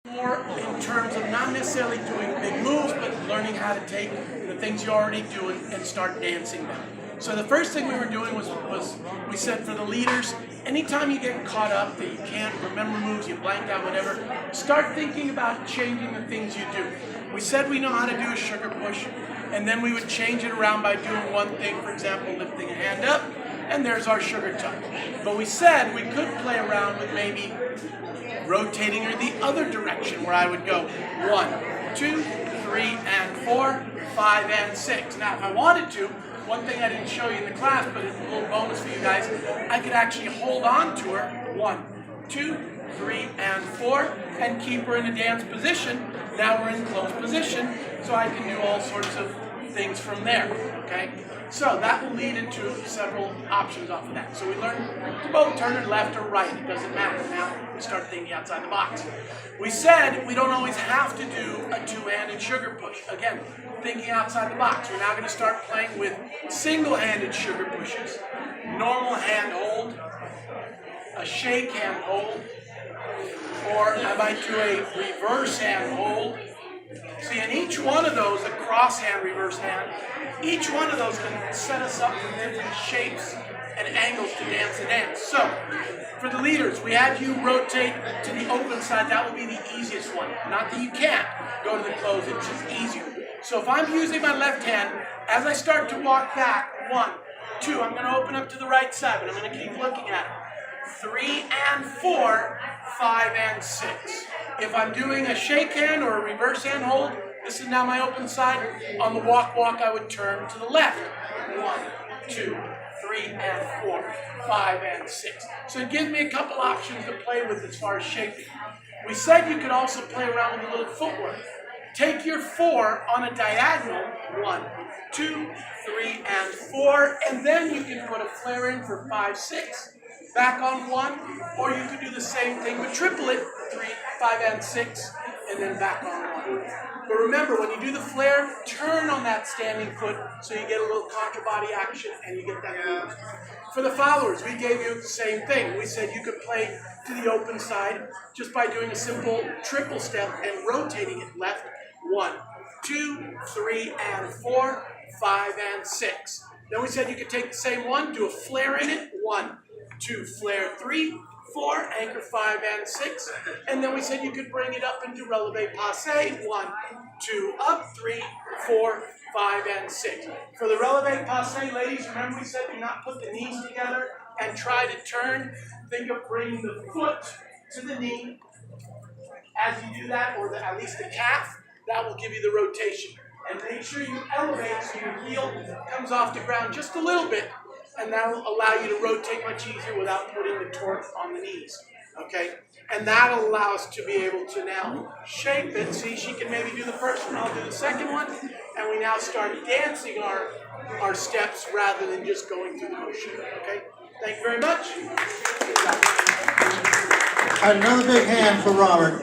More in terms of not necessarily doing big moves, but learning how to take the things you're already doing and start dancing them. So the first thing we were doing was we said for the leaders, anytime you get caught up that you can't remember moves, you blank out, whatever, start thinking about changing the things you do. We said we know how to do a sugar push, and then we would change it around by doing one thing, for example, lifting a hand up, and there's our sugar tuck. But we said we could play around with maybe rotating her the other direction, where I would go 1, 2, 3, and 4, 5, and 6. Now, if I wanted to, one thing I didn't show you in the class, but it's a little bonus for you guys, I could actually hold on to her 1, 2, 3, and 4, and keep her in a dance position. Now we're in closed position, so I can do all sorts of things from there, okay? So that will lead into several options off of that. So we learn to both turn it left or right. It doesn't matter. Now we start thinking outside the box. We said we don't always have to do a two-handed sugar push. Again, thinking outside the box. We're now going to start playing with single-handed sugar pushes. Normal hand hold, a shake hand hold, or I might do a reverse hand hold. See, in each one of those, a cross hand, reverse hand, each one of those can set us up for different shapes and angles to dance the dance. So, for the leaders, we had you rotate to the open side. That will be the easiest one. Not that you can't go to the closed, it's just easier. So if I'm using my left hand, as I start to walk back, 1, 2, I'm going to open up to the right side, but I'm going to keep looking at it. 3 and 4, 5 and 6. If I'm doing a shake hand or a reverse hand hold, this is now my open side. On the walk, I would turn to the left. 1, 2, 3, and 4, 5, and 6. So it gives me a couple options to play with as far as shaping. We said you could also play around with a little footwork. Take your 4 on a diagonal, 1, 2, 3, and 4, and then you can put a flare in for 5, 6. Back on 1, or you could do the same thing but triple it, 3, 5, and 6, and then back on 1. But remember, when you do the flare, turn on that standing foot so you get a little contra body action and you get that move. For the followers, we gave you the same thing. We said you could play to the open side just by doing a simple triple step and rotating it left. 1, 2, 3, and 4, 5, and 6. Then we said you could take the same one, do a flare in it. 1, 2, flare 3, 4, anchor 5 and 6, and then we said you could bring it up into releve passe, 1, 2, up, 3, 4, 5, and 6. For the releve passe, ladies, remember we said do not put the knees together and try to turn. Think of bringing the foot to the knee. As you do that, or at least the calf, that will give you the rotation. And make sure you elevate so your heel comes off the ground just a little bit, and that will allow you to rotate much easier without putting the torque on the knees, okay? And that'll allow us to be able to now shape it. See, she can maybe do the first one, I'll do the second one, and we now start dancing our steps rather than just going through the motion, okay? Thank you very much. Another big hand for Robert.